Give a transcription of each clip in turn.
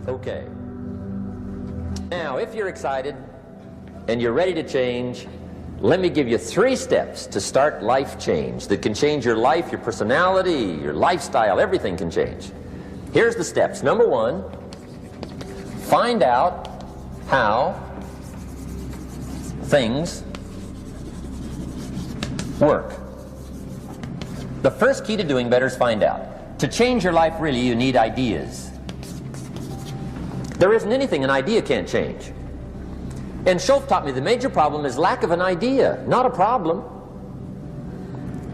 Okay. Now, if you're excited and you're ready to change, let me give you 3 steps to start life change that can change your life, your personality, your lifestyle. Everything can change. Here's the steps. Number 1, find out how things work. The first key to doing better is find out. To change your life, really, you need ideas. There isn't anything an idea can't change. And Schoaf taught me the major problem is lack of an idea, not a problem.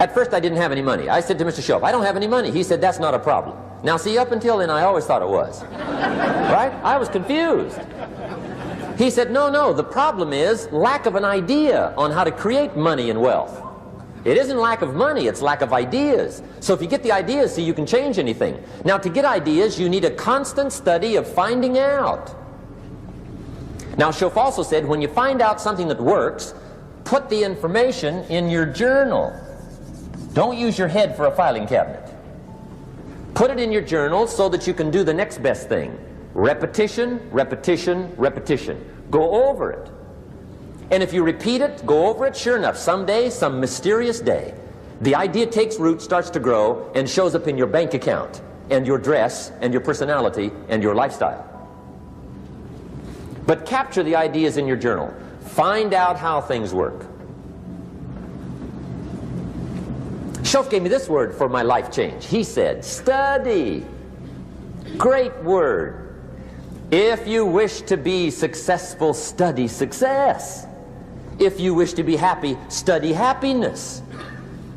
At first I didn't have any money. I said to Mr. Schoaf, I don't have any money. He said, that's not a problem. Now see, up until then I always thought it was. Right? I was confused. He said, no, the problem is lack of an idea on how to create money and wealth. It isn't lack of money, it's lack of ideas. So if you get the ideas, see, you can change anything. Now to get ideas, you need a constant study of finding out. Now Schoaf also said, when you find out something that works, put the information in your journal. Don't use your head for a filing cabinet. Put it in your journal so that you can do the next best thing. Repetition, repetition, repetition. Go over it. And if you repeat it, go over it, sure enough, someday, some mysterious day, the idea takes root, starts to grow, and shows up in your bank account, and your dress, and your personality, and your lifestyle. But capture the ideas in your journal. Find out how things work. Schoaf gave me this word for my life change. He said, study. Great word. If you wish to be successful, study success. If you wish to be happy, study happiness.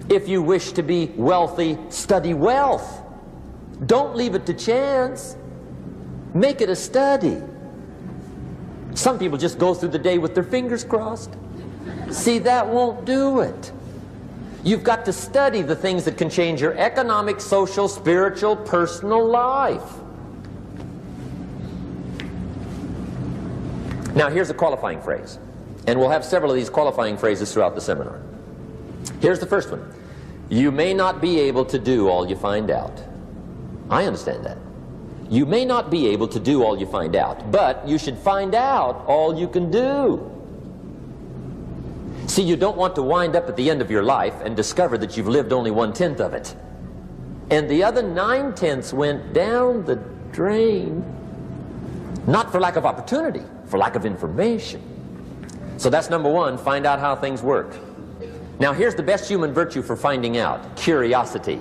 If you wish to be wealthy, study wealth. Don't leave it to chance. Make it a study. Some people just go through the day with their fingers crossed. See, that won't do it. You've got to study the things that can change your economic, social, spiritual, personal life. Now here's a qualifying phrase. And we'll have several of these qualifying phrases throughout the seminar. Here's the first one. You may not be able to do all you find out. I understand that. You may not be able to do all you find out, but you should find out all you can do. See, you don't want to wind up at the end of your life and discover that you've lived only 1/10 of it. And the other 9/10 went down the drain. Not for lack of opportunity, for lack of information. So that's number 1, find out how things work. Now here's the best human virtue for finding out, curiosity.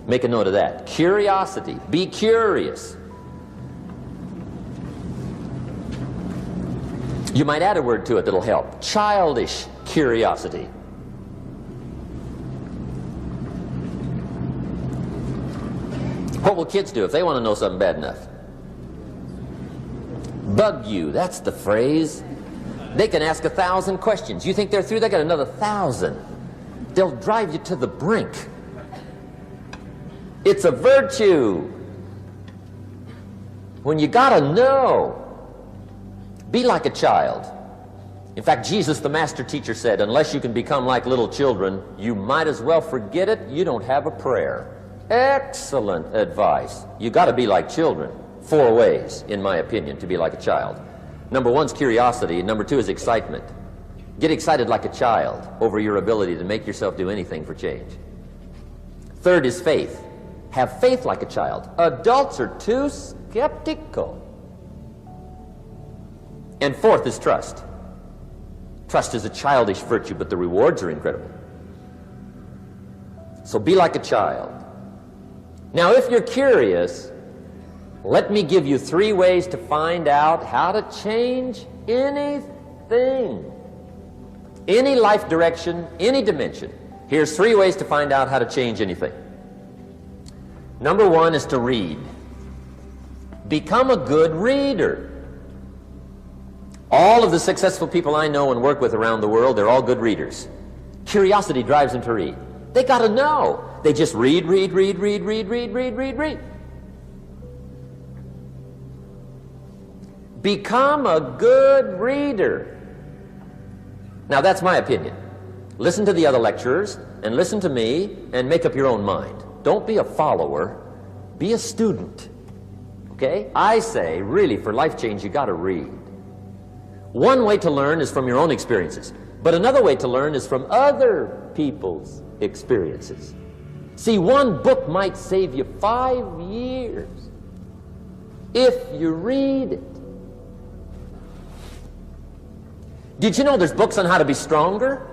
Make a note of that. Curiosity. Be curious. You might add a word to it that'll help. Childish curiosity. What will kids do if they want to know something bad enough? Bug you, that's the phrase. They can ask 1,000 questions. You think they're through? They got another 1,000. They'll drive you to the brink. It's a virtue. When you gotta know, be like a child. In fact, Jesus, the master teacher, said, unless you can become like little children, you might as well forget it. You don't have a prayer. Excellent advice. You gotta be like children. 4 ways, in my opinion, to be like a child. Number 1 is curiosity, and number 2 is excitement. Get excited like a child over your ability to make yourself do anything for change. 3rd is faith. Have faith like a child. Adults are too skeptical. And 4th is trust. Trust is a childish virtue, but the rewards are incredible. So be like a child. Now, if you're curious, let me give you 3 ways to find out how to change anything. Any life direction, any dimension. Here's 3 ways to find out how to change anything. Number 1 is to read. Become a good reader. All of the successful people I know and work with around the world, they're all good readers. Curiosity drives them to read. They got to know. They just read. Become a good reader. Now that's my opinion. Listen to the other lecturers and listen to me and make up your own mind. Don't be a follower, be a student. Okay? I say, really, for life change, you got to read. One way to learn is from your own experiences, but another way to learn is from other people's experiences. See, one book might save you 5 years if you read it. Did you know there's books on how to be stronger,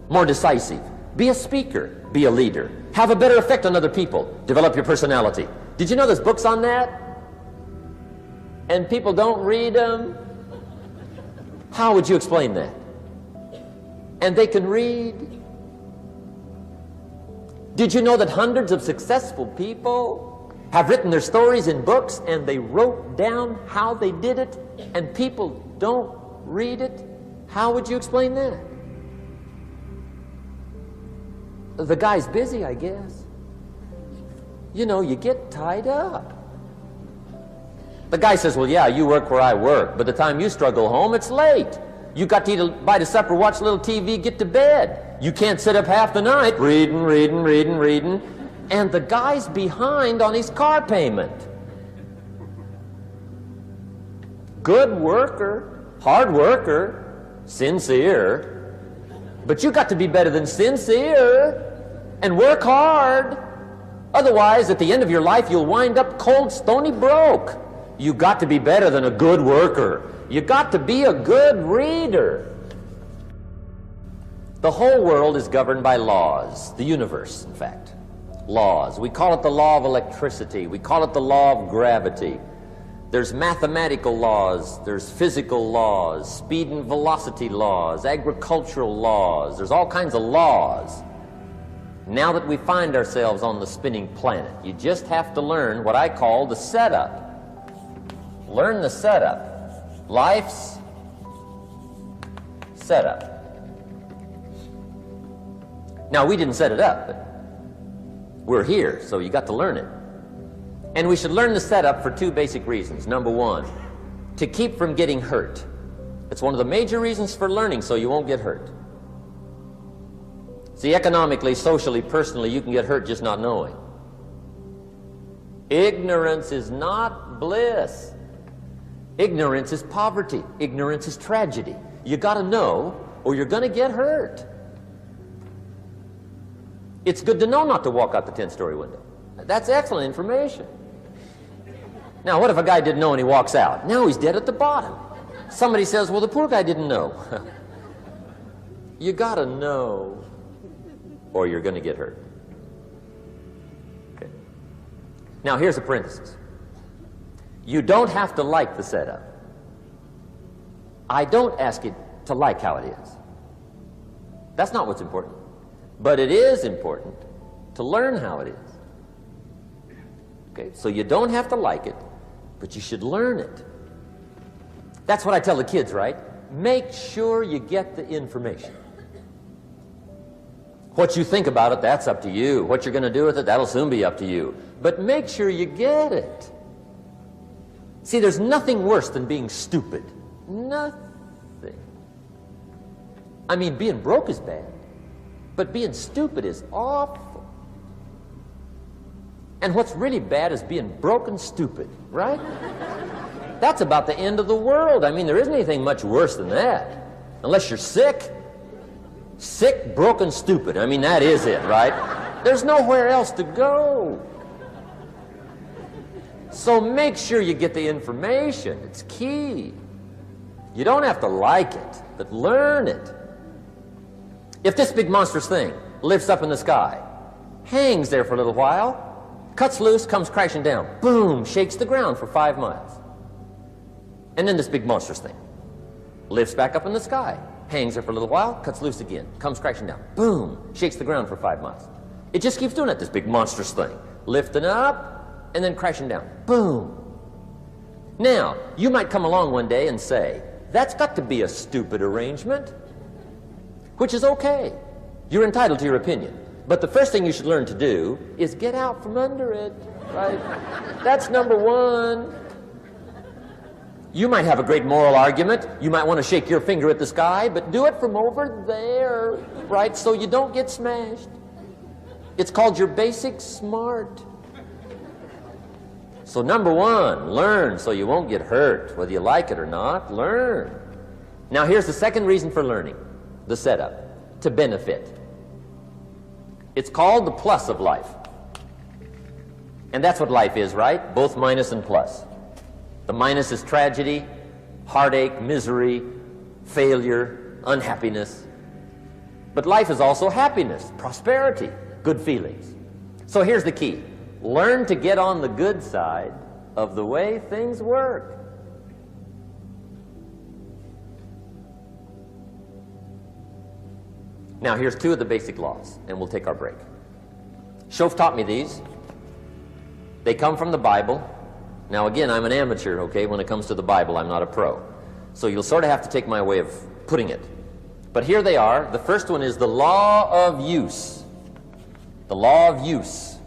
more decisive, be a speaker, be a leader, have a better effect on other people, develop your personality? Did you know there's books on that? And people don't read them? How would you explain that? And they can read? Did you know that hundreds of successful people have written their stories in books and they wrote down how they did it and people don't read it? How would you explain that? The guy's busy, I guess. You know, you get tied up. The guy says, well, yeah, you work where I work. By the time you struggle home, it's late. You got to eat a bite of supper, watch a little TV, get to bed. You can't sit up half the night reading. And the guy's behind on his car payment. Good worker, hard worker, sincere. But you got to be better than sincere and work hard. Otherwise, at the end of your life, you'll wind up cold, stony broke. You got to be better than a good worker. You got to be a good reader. The whole world is governed by laws. The universe, in fact. Laws. We call it the law of electricity. We call it the law of gravity. There's mathematical laws. There's physical laws. Speed and velocity laws. Agricultural laws. There's all kinds of laws. Now that we find ourselves on the spinning planet, you just have to learn what I call the setup. Learn the setup. Life's setup. Now, we didn't set it up, but we're here, so you got to learn it. And we should learn the setup for two basic reasons. Number one, to keep from getting hurt. It's one of the major reasons for learning, so you won't get hurt. See, economically, socially, personally, you can get hurt just not knowing. Ignorance is not bliss. Ignorance is poverty. Ignorance is tragedy. You got to know, or you're going to get hurt. It's good to know not to walk out the 10-story window. That's excellent information. Now, what if a guy didn't know and he walks out? Now he's dead at the bottom. Somebody says, well, the poor guy didn't know. You got to know, or you're going to get hurt. Okay. Now, here's a parenthesis. You don't have to like the setup. I don't ask you to like how it is. That's not what's important. But it is important to learn how it is. Okay, so you don't have to like it, but you should learn it. That's what I tell the kids, right? Make sure you get the information. What you think about it, that's up to you. What you're going to do with it, that'll soon be up to you. But make sure you get it. See, there's nothing worse than being stupid. Nothing. I mean, being broke is bad, but being stupid is awful. And what's really bad is being broke and stupid, right? That's about the end of the world. I mean, there isn't anything much worse than that. Unless you're sick. Sick, broken, stupid. I mean, that is it, right? There's nowhere else to go. So make sure you get the information. It's key. You don't have to like it, but learn it. If this big monstrous thing lifts up in the sky, hangs there for a little while, cuts loose, comes crashing down, boom, shakes the ground for 5 miles. And then this big monstrous thing lifts back up in the sky, hangs there for a little while, cuts loose again, comes crashing down, boom, shakes the ground for 5 miles. It just keeps doing it, this big monstrous thing, lifting up and then crashing down, boom. Now, you might come along one day and say, that's got to be a stupid arrangement, which is okay. You're entitled to your opinion. But the first thing you should learn to do is get out from under it, right? That's number one. You might have a great moral argument. You might want to shake your finger at the sky, but do it from over there, right, so you don't get smashed. It's called your basic smart. So number one, learn so you won't get hurt, whether you like it or not. Learn. Now here's the second reason for learning, the setup, to benefit. It's called the plus of life. And that's what life is, right? Both minus and plus. The minus is tragedy, heartache, misery, failure, unhappiness. But life is also happiness, prosperity, good feelings. So here's the key. Learn to get on the good side of the way things work. Now here's two of the basic laws, and we'll take our break. Shof taught me these. They come from the Bible. Now again, I'm an amateur, okay? When it comes to the Bible, I'm not a pro. So you'll sort of have to take my way of putting it. But here they are. The first one is the law of use. The law of use.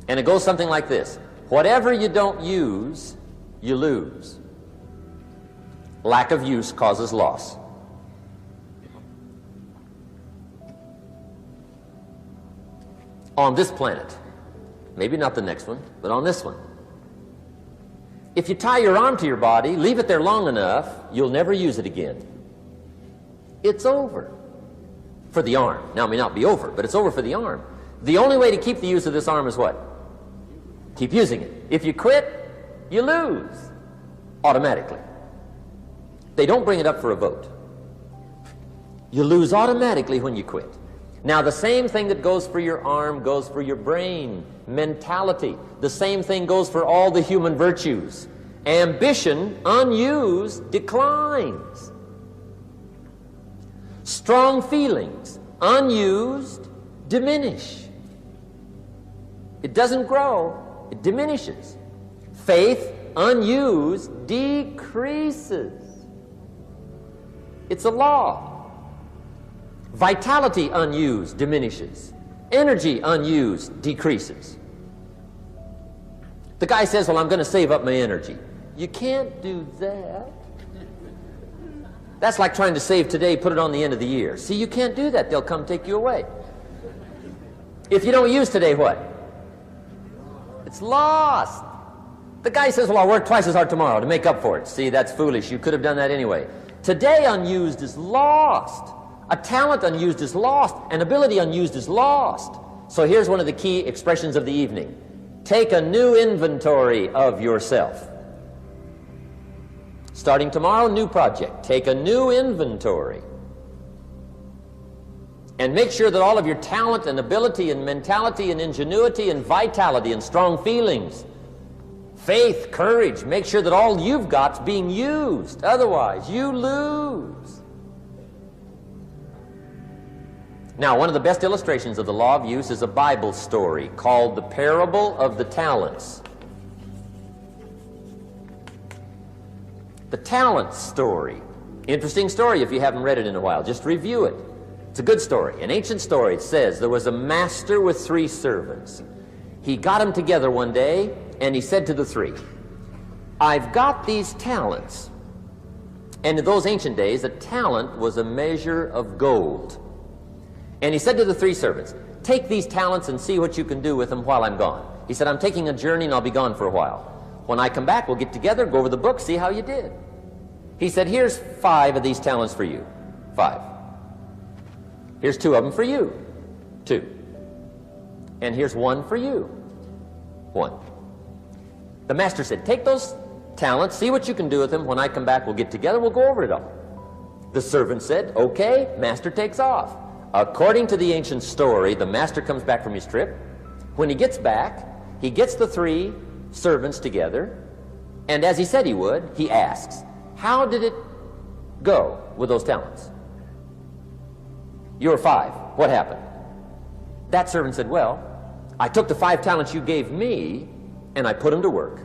And it goes something like this. Whatever you don't use, you lose. Lack of use causes loss. On this planet, maybe not the next one, but on this one, if you tie your arm to your body, leave it there long enough, you'll never use it again. It's over for the arm. Now, it may not be over, but it's over for the arm. The only way to keep the use of this arm is what? Keep using it. If you quit, you lose automatically. They don't bring it up for a vote. You lose automatically when you quit. Now, the same thing that goes for your arm goes for your brain, mentality. The same thing goes for all the human virtues. Ambition, unused, declines. Strong feelings, unused, diminish. It doesn't grow, it diminishes. Faith, unused, decreases. It's a law. Vitality, unused, diminishes. Energy, unused, decreases. The guy says, well, I'm going to save up my energy. You can't do that. That's like trying to save today, put it on the end of the year. See, you can't do that. They'll come take you away. If you don't use today, what? It's lost. The guy says, well, I'll work twice as hard tomorrow to make up for it. See, that's foolish. You could have done that anyway. Today, unused is lost. A talent unused is lost. An ability unused is lost. So here's one of the key expressions of the evening. Take a new inventory of yourself. Starting tomorrow, new project. Take a new inventory. And make sure that all of your talent and ability and mentality and ingenuity and vitality and strong feelings, faith, courage, make sure that all you've got's being used. Otherwise, you lose. Now, one of the best illustrations of the law of use is a Bible story called the Parable of the Talents. The talent story. Interesting story if you haven't read it in a while. Just review it. It's a good story. An ancient story. It says there was a master with 3 servants. He got them together one day and he said to the 3, I've got these talents. And in those ancient days, a talent was a measure of gold. And he said to the 3 servants, take these talents and see what you can do with them while I'm gone. He said, I'm taking a journey and I'll be gone for a while. When I come back, we'll get together, go over the book, see how you did. He said, here's 5 of these talents for you. 5. Here's 2 of them for you. 2. And here's 1 for you. 1. The master said, take those talents, see what you can do with them. When I come back, we'll get together, we'll go over it all. The servant said, okay, master takes off. According to the ancient story, the master comes back from his trip. When he gets back, he gets the 3 servants together, and as he said he would, he asks, how did it go with those talents? You were 5. What happened? That servant said, well, I took the 5 talents you gave me, and I put them to work.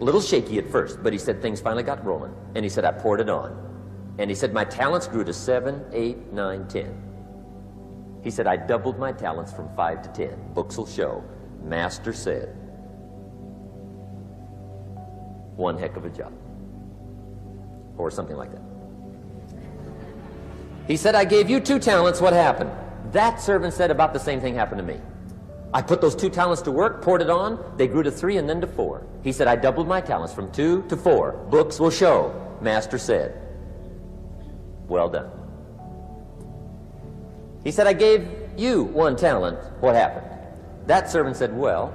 A little shaky at first, but he said things finally got rolling, and he said, I poured it on. And he said, my talents grew to 7, 8, 9, 10. He said, I doubled my talents from 5 to 10. Books will show. Master said, one heck of a job. Or something like that. He said, I gave you 2 talents. What happened? That servant said, about the same thing happened to me. I put those 2 talents to work, poured it on. They grew to 3 and then to 4. He said, I doubled my talents from 2 to 4. Books will show. Master said, well done. He said, I gave you 1 talent. What happened? That servant said, well,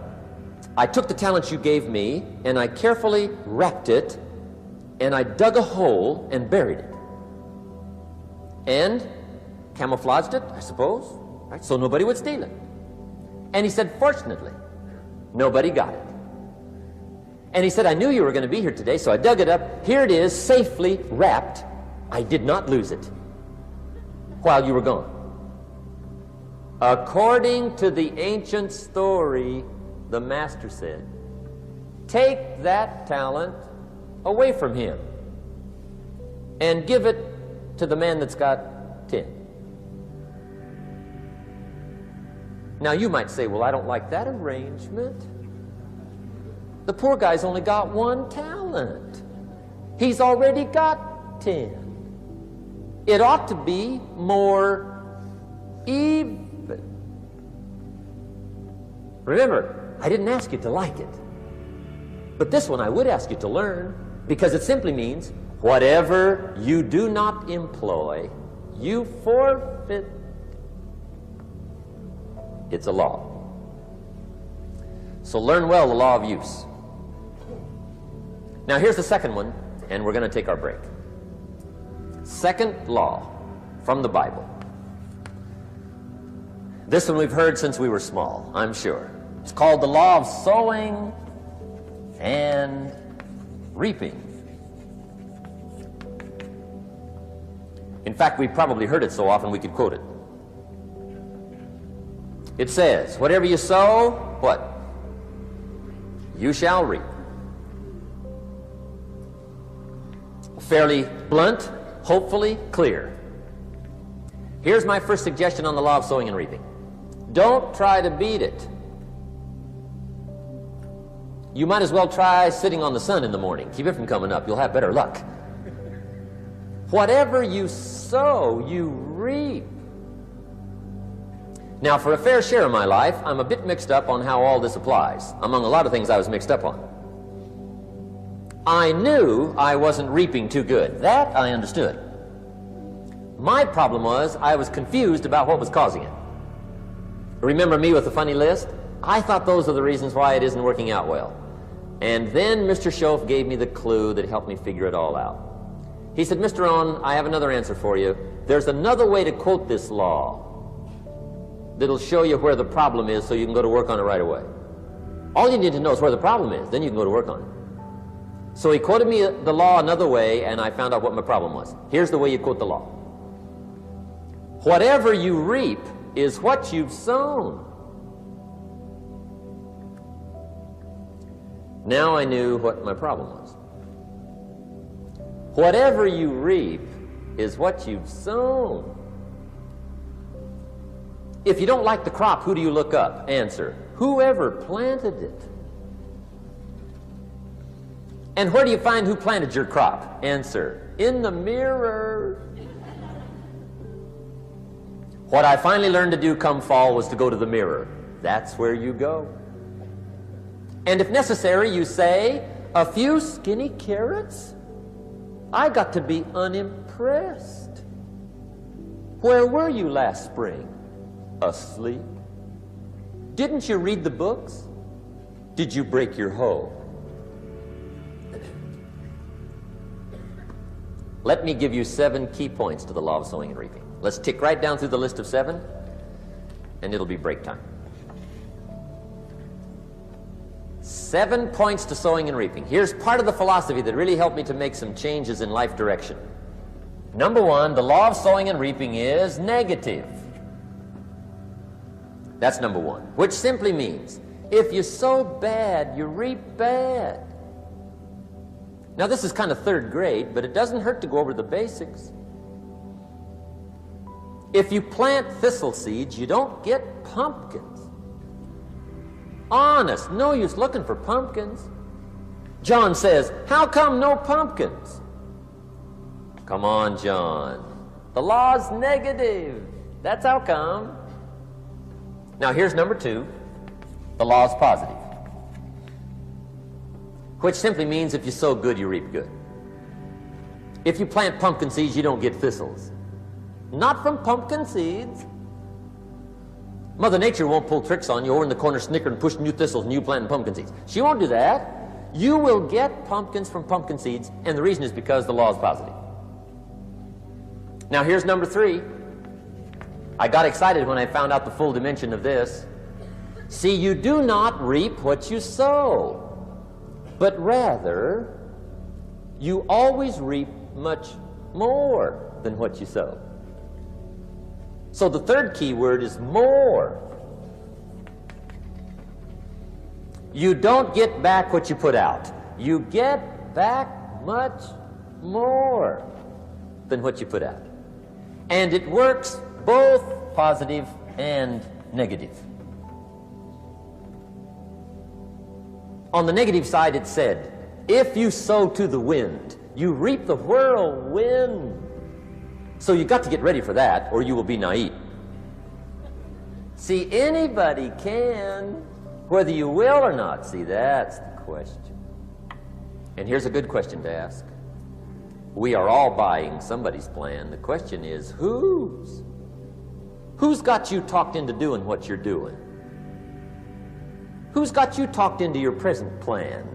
I took the talent you gave me and I carefully wrapped it and I dug a hole and buried it. And camouflaged it, I suppose, right? So nobody would steal it. And he said, fortunately, nobody got it. And he said, I knew you were going to be here today, so I dug it up. Here it is, safely wrapped. I did not lose it while you were gone. According to the ancient story, the master said, take that talent away from him and give it to the man that's got 10. Now you might say, well, I don't like that arrangement. The poor guy's only got 1 talent. He's already got 10. It ought to be more even. Remember, I didn't ask you to like it. But this one I would ask you to learn, because it simply means whatever you do not employ, you forfeit. It's a law. So learn well the law of use. Now here's the second one, and we're going to take our break. Second law from the Bible. This one we've heard since we were small, I'm sure. It's called the law of sowing and reaping. In fact, we've probably heard it so often we could quote it. It says, whatever you sow, what? You shall reap. Fairly blunt, hopefully clear. Here's my first suggestion on the law of sowing and reaping. Don't try to beat it. You might as well try sitting on the sun in the morning. Keep it from coming up. You'll have better luck. Whatever you sow, you reap. Now, for a fair share of my life, I'm a bit mixed up on how all this applies. Among a lot of things I was mixed up on. I knew I wasn't reaping too good. That I understood. My problem was I was confused about what was causing it. Remember me with the funny list? I thought those are the reasons why it isn't working out well. And then Mr. Schoaf gave me the clue that helped me figure it all out. He said, Mr. Rohn, I have another answer for you. There's another way to quote this law that'll show you where the problem is so you can go to work on it right away. All you need to know is where the problem is, then you can go to work on it. So he quoted me the law another way, and I found out what my problem was. Here's the way you quote the law. Whatever you reap is what you've sown. Now I knew what my problem was. Whatever you reap is what you've sown. If you don't like the crop, who do you look up? Answer, whoever planted it. And where do you find who planted your crop? Answer, in the mirror. What I finally learned to do come fall was to go to the mirror. That's where you go. And if necessary, you say, a few skinny carrots? I got to be unimpressed. Where were you last spring? Asleep. Didn't you read the books? Did you break your hoe? Let me give you 7 key points to the law of sowing and reaping. Let's tick right down through the list of 7, and it'll be break time. 7 points to sowing and reaping. Here's part of the philosophy that really helped me to make some changes in life direction. Number 1, the law of sowing and reaping is negative. That's number 1, which simply means if you sow bad, you reap bad. Now this is kind of 3rd grade, but it doesn't hurt to go over the basics. If you plant thistle seeds, you don't get pumpkins. Honest, no use looking for pumpkins. John says, how come no pumpkins? Come on, John. The law's negative. That's how come. Now here's number 2. The law is positive, which simply means if you sow good, you reap good. If you plant pumpkin seeds, you don't get thistles. Not from pumpkin seeds. Mother Nature won't pull tricks on you over in the corner snickering and pushing you thistles and you planting pumpkin seeds. She won't do that. You will get pumpkins from pumpkin seeds, and the reason is because the law is positive. Now here's number 3. I got excited when I found out the full dimension of this. See, you do not reap what you sow, but rather you always reap much more than what you sow. So the third key word is more. You don't get back what you put out. You get back much more than what you put out. And it works both positive and negative. On the negative side, it said, if you sow to the wind, you reap the whirlwind. So you got to get ready for that, or you will be naive. See, anybody can, whether you will or not. See, that's the question. And here's a good question to ask. We are all buying somebody's plan. The question is, whose? Who's got you talked into doing what you're doing? Who's got you talked into your present plan?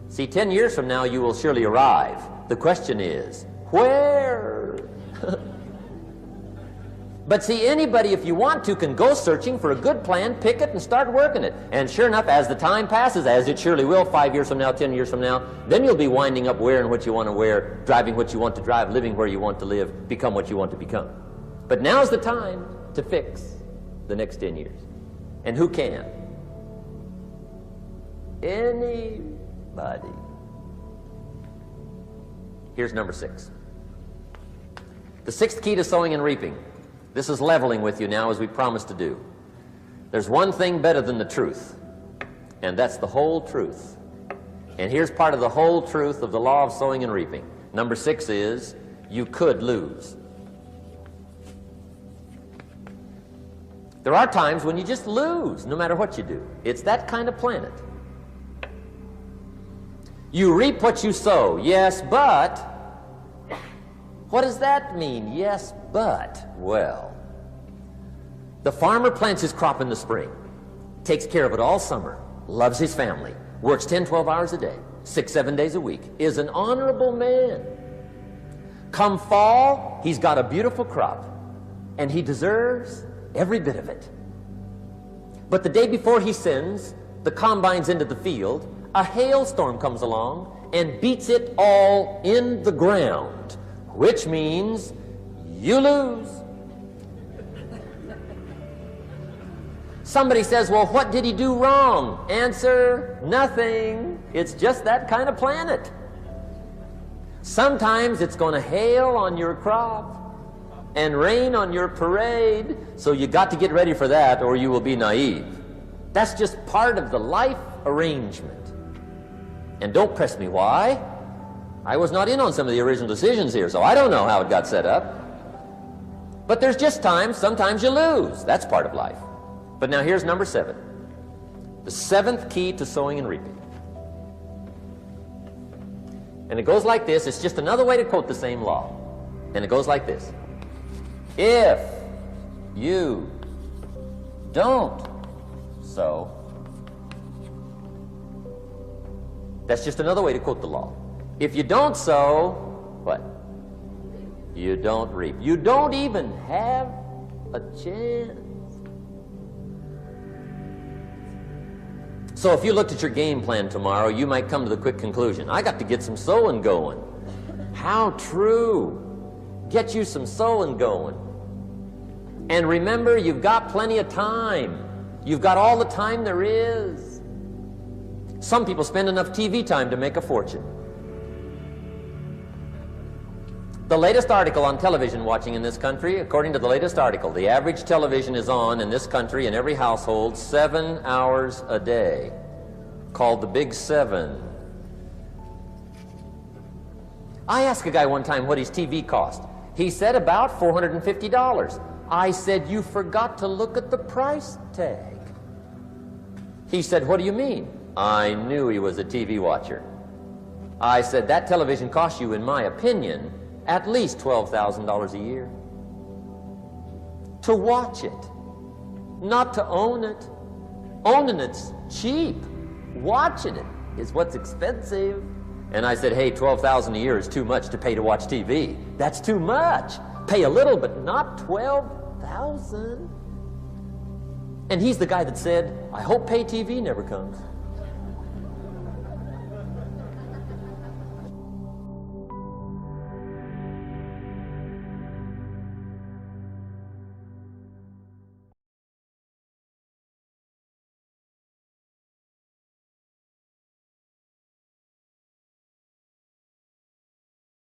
See, 10 years from now, you will surely arrive. The question is, where? But see, anybody, if you want to, can go searching for a good plan, pick it, and start working it. And sure enough, as the time passes, as it surely will 5 years from now, 10 years from now, then you'll be winding up wearing what you want to wear, driving what you want to drive, living where you want to live, become what you want to become. But now's the time to fix the next 10 years. And who can? Anybody. Here's number 6. The 6th key to sowing and reaping. This is leveling with you now, as we promised to do. There's one thing better than the truth, and that's the whole truth. And here's part of the whole truth of the law of sowing and reaping. Number 6 is, you could lose. There are times when you just lose, no matter what you do. It's that kind of planet. You reap what you sow. Yes, but... what does that mean? Yes, but... well, the farmer plants his crop in the spring, takes care of it all summer, loves his family, works 10, 12 hours a day, 6, 7 days a week, is an honorable man. Come fall, he's got a beautiful crop, and he deserves every bit of it. But the day before he sends the combines into the field, a hailstorm comes along and beats it all in the ground, which means you lose. Somebody says, well, what did he do wrong? Answer, nothing. It's just that kind of planet. Sometimes it's going to hail on your crop and rain on your parade, so you got to get ready for that or you will be naive. That's just part of the life arrangement. And don't press me why. I was not in on some of the original decisions here, so I don't know how it got set up. But there's just times, sometimes you lose. That's part of life. But now here's number 7. The 7th key to sowing and reaping. And it goes like this. It's just another way to quote the same law. And it goes like this. If you don't sow, that's just another way to quote the law. If you don't sow, what? You don't reap. You don't even have a chance. So if you looked at your game plan tomorrow, you might come to the quick conclusion, I got to get some sowing going. How true. Get you some sowing going. And remember, you've got plenty of time. You've got all the time there is. Some people spend enough TV time to make a fortune. The latest article on television watching in this country, according to the latest article, the average television is on in this country in every household 7 hours a day, called the Big 7. I asked a guy one time what his TV cost. He said about $450. I said, you forgot to look at the price tag. He said, "What do you mean?" I knew he was a TV watcher. I said, "That television costs you, in my opinion, at least $12,000 a year. To watch it, not to own it. Owning it's cheap. Watching it is what's expensive." And I said, "Hey, $12,000 a year is too much to pay to watch TV. That's too much. Pay a little, but not $12,000. And he's the guy that said, "I hope pay TV never comes."